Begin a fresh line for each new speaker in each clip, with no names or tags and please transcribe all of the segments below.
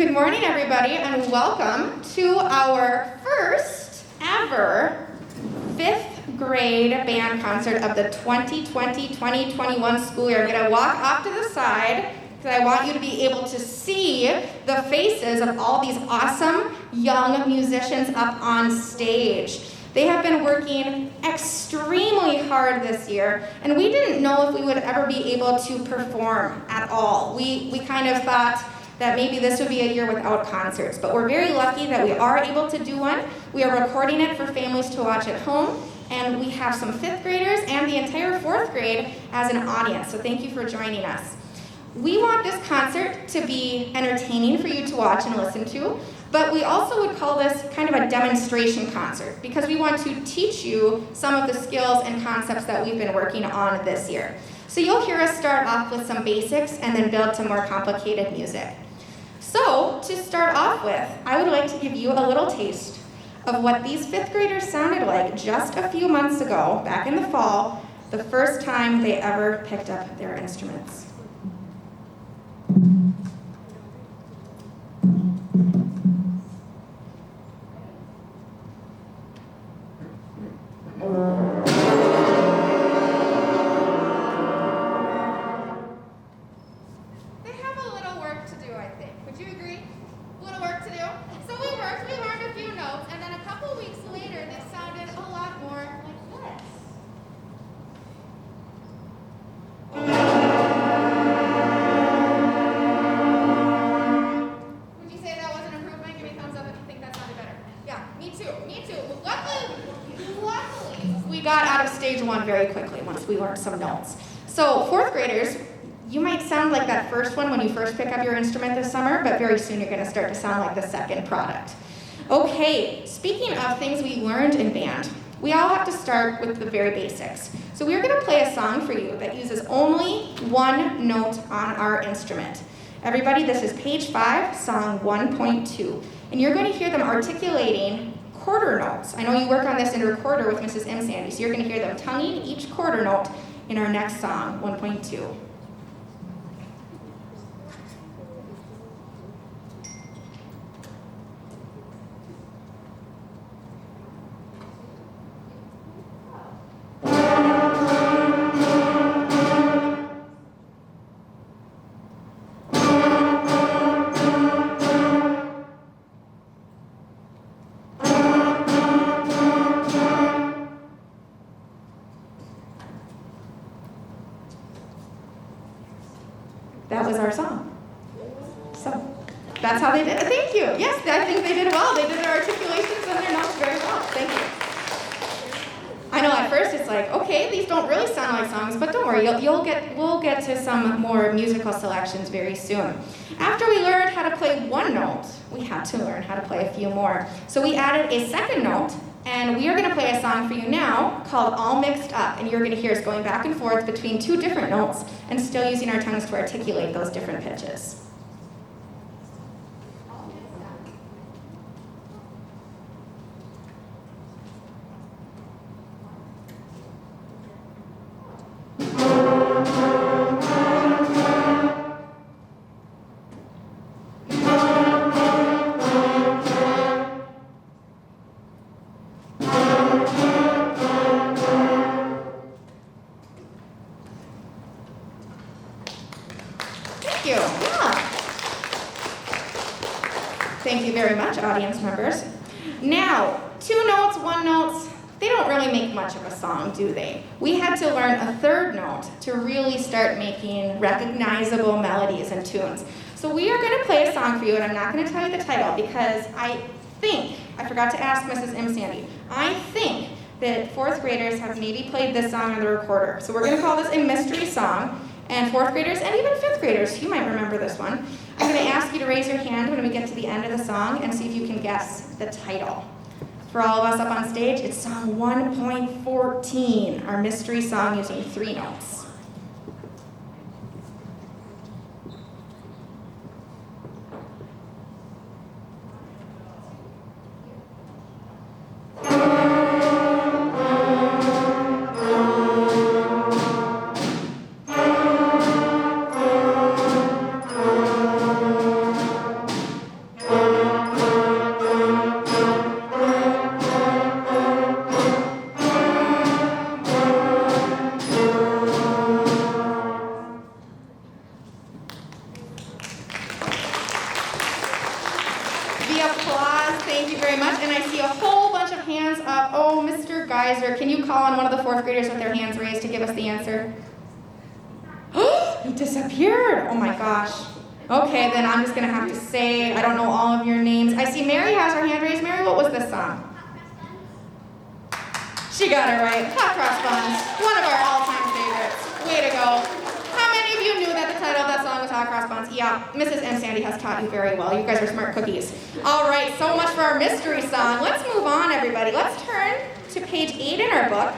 Good morning, everybody, and welcome to our first ever 5th grade band concert of the 2020-2021 school year. I'm going to walk off to the side because I want you to be able to see the faces of all these awesome young musicians up on stage. They have been working extremely hard this year, and we didn't know if we would ever be able to perform at all. We kind of thought that maybe this would be a year without concerts, but we're very lucky that we are able to do one. We are recording it for families to watch at home, and we have some 5th graders and the entire 4th grade as an audience, so thank you for joining us. We want this concert to be entertaining for you to watch and listen to, but we also would call this kind of a demonstration concert because we want to teach you some of the skills and concepts that we've been working on this year. So you'll hear us start off with some basics and then build to more complicated music. So, to start off with, I would like to give you a little taste of what these 5th graders sounded like just a few months ago, back in the fall, the first time they ever picked up their instruments. Very quickly once we learned some notes. So 4th graders, you might sound like that first one when you first pick up your instrument this summer, but very soon you're going to start to sound like the second product. Okay, speaking of things we learned in band, we all have to start with the very basics. So we're going to play a song for you that uses only one note on our instrument. Everybody, this is page 5, song 1.2, and you're going to hear them articulating quarter notes. I know you work on this in recorder with Mrs. M. Sandy, so you're going to hear them tonguing each quarter note in our next song, 1.2. That was our song. So that's how they did it. Thank you. Yes, I think they did well. They did their articulations and their notes very well. Thank you. I know at first it's like, okay, these don't really sound like songs, but don't worry, we'll get to some more musical selections very soon. After we learned how to play one note, we had to learn how to play a few more. So we added a second note, and we are going to play a song for you now called All Mixed Up, and you're going to hear us going back and forth between 2 different notes and still using our tongues to articulate those different pitches. Thank you very much, audience members. Now, 2 notes, 1 notes, they don't really make much of a song, do they? We had to learn a 3rd note to really start making recognizable melodies and tunes. So we are going to play a song for you, and I'm not going to tell you the title because I forgot to ask Mrs. M. Sandy, I think that 4th graders have maybe played this song on the recorder. So we're going to call this a mystery song. And 4th graders, and even 5th graders, you might remember this one. I'm going to ask you to raise your hand when we get to the end of the song and see if you can guess the title. For all of us up on stage, it's song 1.14, our mystery song using 3 notes. supervisor, can you call on one of the fourth graders with their hands raised to give us the answer? He disappeared. Oh my gosh. Okay, then I'm just going to have to say, I don't know all of your names. I see Mary has her hand raised. Mary, what was this song? She got it right. Hot Cross Buns. One of our all-time favorites. Way to go. How many of you knew that the title of that song was Hot Cross Buns? Yeah, Mrs. M. Sandy has taught you very well. You guys are smart cookies. All right, so much for our mystery song. Let's move on, everybody. Let's turn to page 8 in our book.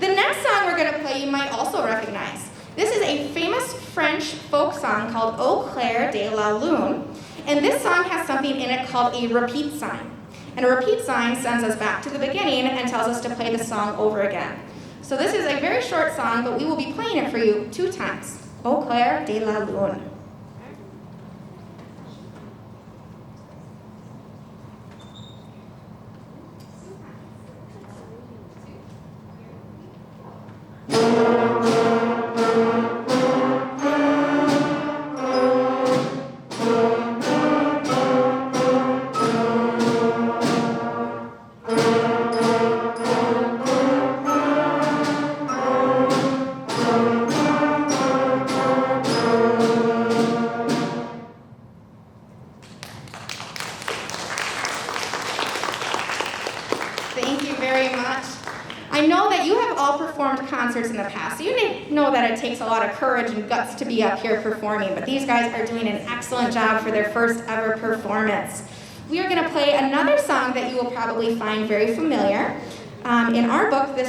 The next song we're going to play you might also recognize. This is a famous French folk song called Au clair de la lune, and this song has something in it called a repeat sign. And a repeat sign sends us back to the beginning and tells us to play the song over again. So this is a very short song, but we will be playing it for you 2 times. Au clair de la lune. Concerts in the past, so you know that it takes a lot of courage and guts to be up here performing, but these guys are doing an excellent job for their first ever performance. We are going to play another song that you will probably find very familiar. In our book, we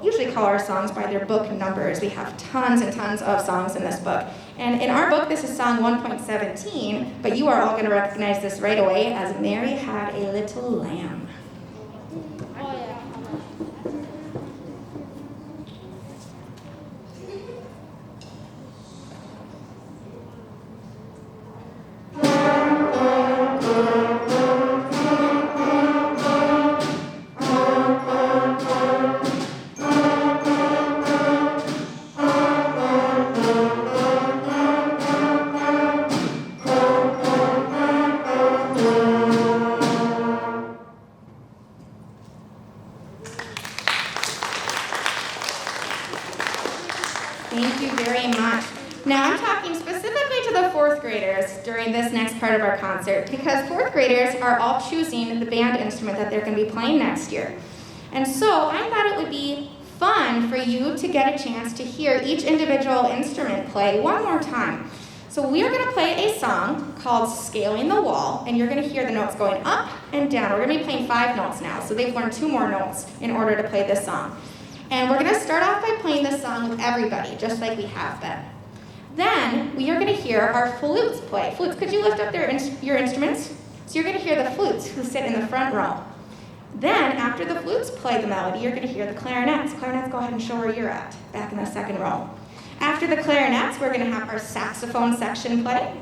usually call our songs by their book numbers. We have tons and tons of songs in this book. And in our book, this is song 1.17, but you are all going to recognize this right away as Mary Had a Little Lamb. Thank you very much. Now I'm talking specifically to the fourth graders during this next part of our concert because fourth graders are all choosing the band instrument that they're going to be playing next year. And so I thought it would be fun for you to get a chance to hear each individual instrument play one more time. So we are going to play a song called Scaling the Wall, and you're going to hear the notes going up and down. We're going to be playing 5 notes now, so they've learned 2 more notes in order to play this song. And we're going to start off by playing this song with everybody, just like we have been. Then we are going to hear our flutes play. Flutes, could you lift up your instruments? So you're going to hear the flutes who sit in the front row. Then, after the flutes play the melody, you're going to hear the clarinets. Clarinets, go ahead and show where you're at, back in the second row. After the clarinets, we're going to have our saxophone section play.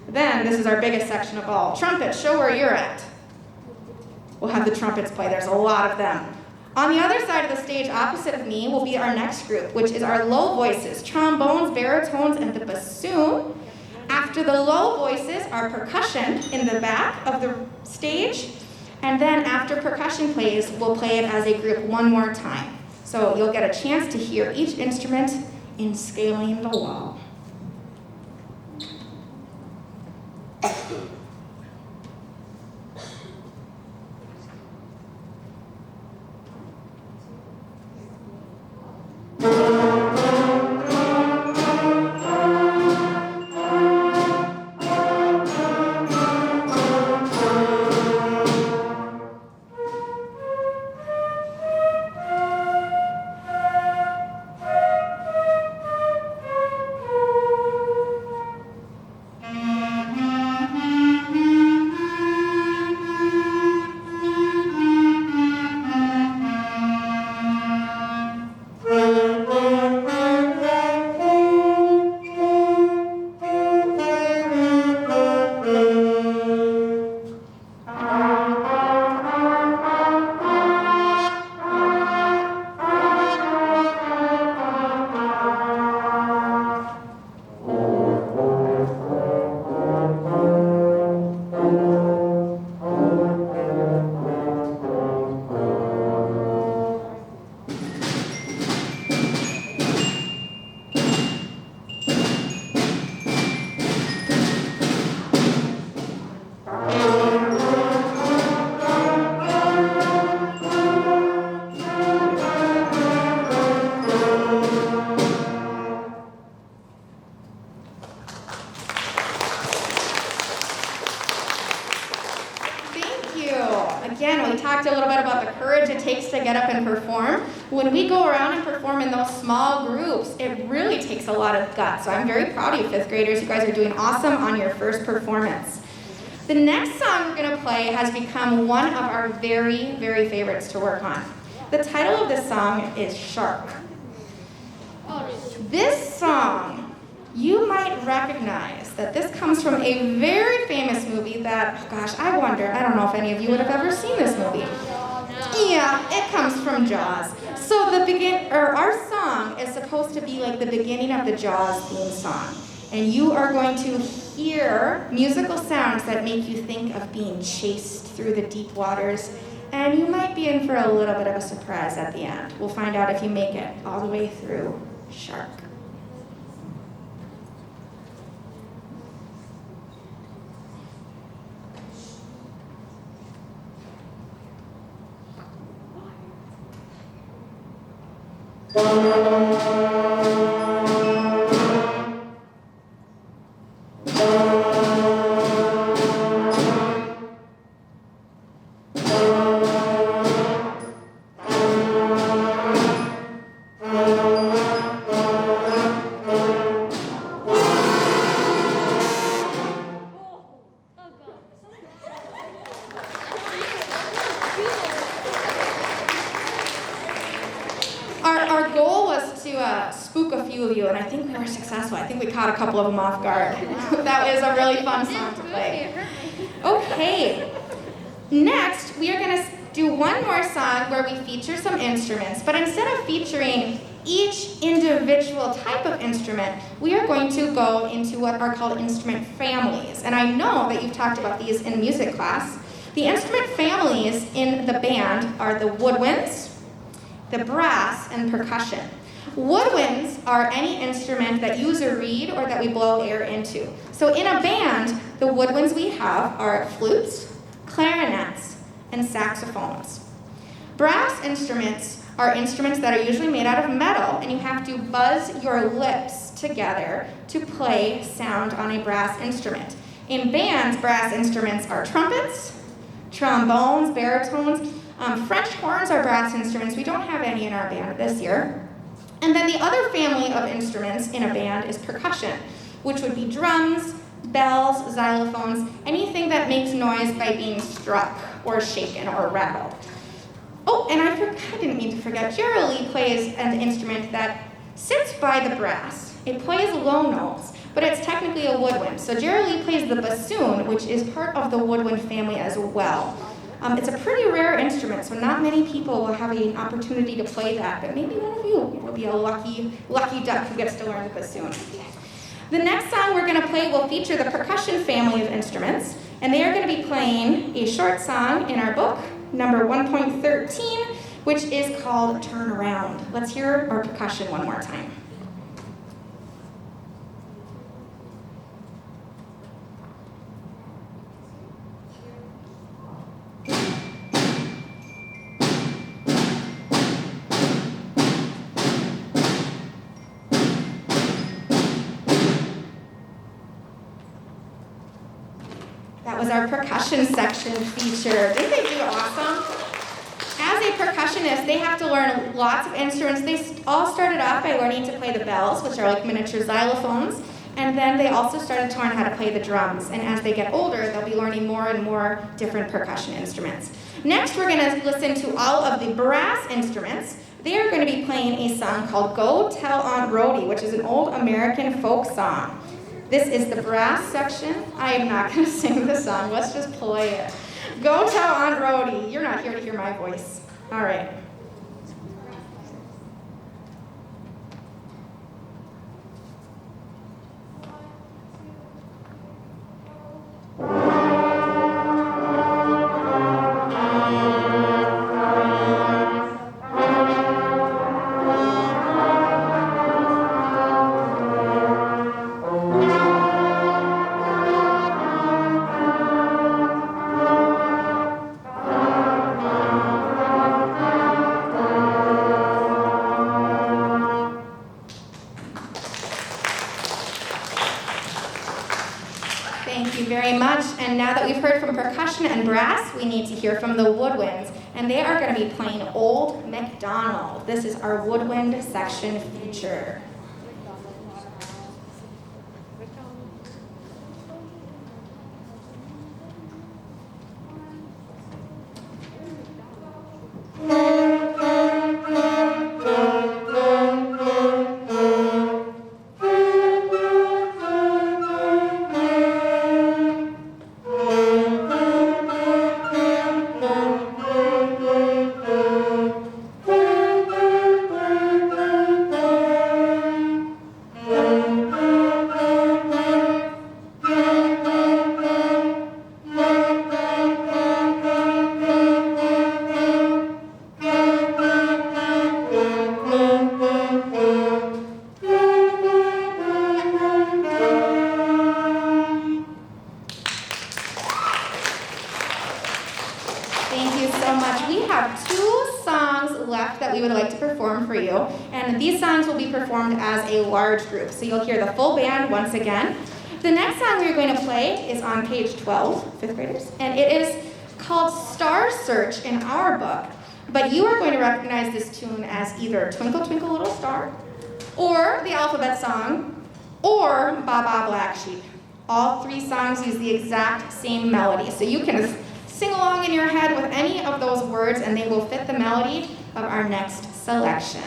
Then, this is our biggest section of all. Trumpets, show where you're at. We'll have the trumpets play. There's a lot of them. On the other side of the stage, opposite of me, will be our next group, which is our low voices, trombones, baritones, and the bassoon. After the low voices, our percussion in the back of the stage. And then after percussion plays, we'll play it as a group one more time. So you'll get a chance to hear each instrument in Scaling the Wall. takes to get up and perform. When we go around and perform in those small groups, it really takes a lot of guts. So I'm very proud of you, fifth graders. You guys are doing awesome on your first performance. The next song we're going to play has become one of our very, very favorites to work on. The title of this song is Shark. This song, you might recognize that this comes from a very famous movie that, oh gosh, I don't know if any of you would have ever seen this movie. Yeah, it comes from Jaws. So our song is supposed to be like the beginning of the Jaws theme song. And you are going to hear musical sounds that make you think of being chased through the deep waters. And you might be in for a little bit of a surprise at the end. We'll find out if you make it all the way through Shark. Our goal was to spook a few of you, and I think we were successful. I think we caught a couple of them off guard. That was a really fun song to play. Okay, next we are going to do one more song where we feature some instruments, but instead of featuring each individual type of instrument, we are going to go into what are called instrument families. And I know that you've talked about these in music class. The instrument families in the band are the woodwinds, the brass, and percussion. Woodwinds are any instrument that use a reed or that we blow air into. So in a band, the woodwinds we have are flutes, clarinets, and saxophones. Brass instruments are instruments that are usually made out of metal, and you have to buzz your lips together to play sound on a brass instrument. In bands, brass instruments are trumpets, trombones, baritones. French horns are brass instruments. We don't have any in our band this year. And then the other family of instruments in a band is percussion, which would be drums, bells, xylophones, anything that makes noise by being struck or shaken or rattled. Oh, and I didn't mean to forget, Geraldine plays an instrument that sits by the brass. It plays low notes, but it's technically a woodwind. So Geraldine plays the bassoon, which is part of the woodwind family as well. It's a pretty rare instrument, so not many people will have an opportunity to play that, but maybe one of you will be a lucky duck who gets to learn the bassoon. The next song we're going to play will feature the percussion family of instruments, and they are going to be playing a short song in our book, number 1.13, which is called Turn Around. Let's hear our percussion one more time. That was our percussion section feature. Didn't they do awesome? As a percussionist, they have to learn lots of instruments. They all started off by learning to play the bells, which are like miniature xylophones, and then they also started to learn how to play the drums. And as they get older, they'll be learning more and more different percussion instruments. Next, we're going to listen to all of the brass instruments. They are going to be playing a song called Go Tell Aunt Rhody, which is an old American folk song. This is the brass section. I am not going to sing the song. Let's just play it. Go tell Aunt Rhody. You're not here to hear my voice. All right. Thank you very much. And now that we've heard from percussion and brass, we need to hear from the Woodwinds. And they are going to be playing Old Macdonald. This is our Woodwind section feature. Thank you so much. We have 2 songs left that we would like to perform for you, and these songs will be performed as a large group, so you'll hear the full band once again. The next song we're going to play is on page 12, 5th graders, and it is called Star Search in our book, but you are going to recognize this tune as either Twinkle Twinkle Little Star, or the alphabet song, or Ba Ba Black Sheep. All 3 songs use the exact same melody, so you can sing along in your head with any of those words and they will fit the melody of our next selection.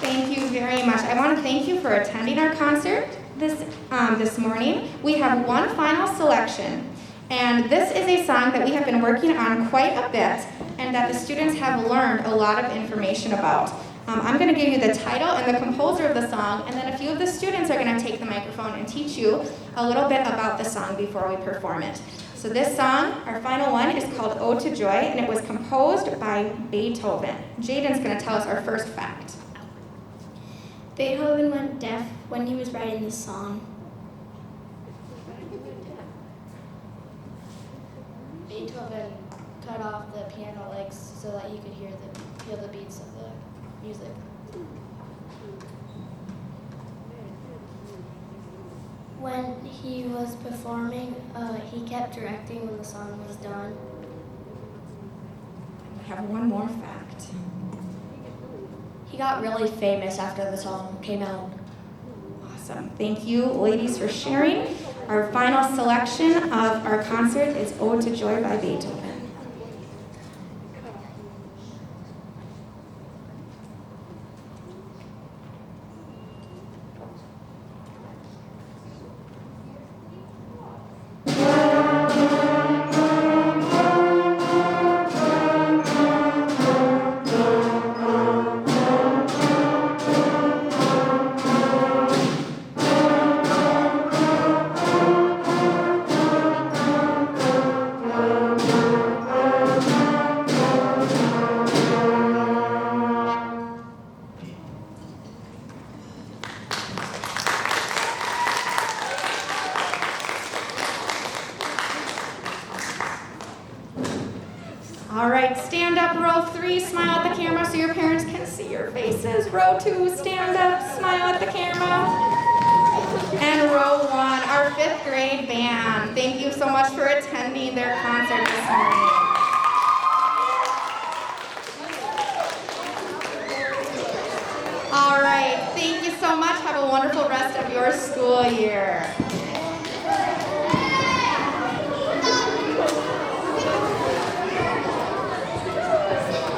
Thank you very much. I want to thank you for attending our concert this morning. We have one final selection, and this is a song that we have been working on quite a bit and that the students have learned a lot of information about. I'm going to give you the title and the composer of the song, and then a few of the students are going to take the microphone and teach you a little bit about the song before we perform it. So this song, our final one, is called Ode to Joy, and it was composed by Beethoven. Jaden's going to tell us our first fact.
Beethoven went deaf when he was writing this song. Beethoven cut off the piano legs so that he could feel the beats of the music. When he was performing, he kept directing when the song was done.
I have one more fact.
He got really famous after the song came out.
Awesome. Thank you, ladies, for sharing. Our final selection of our concert is Ode to Joy by Beethoven. All right, stand up, row 3, smile at the camera so your parents can see your faces. Row 2, stand up, smile at the camera. And row 1, our 5th grade band. Thank you so much for attending their concert this morning. All right, thank you so much. Have a wonderful rest of your school year.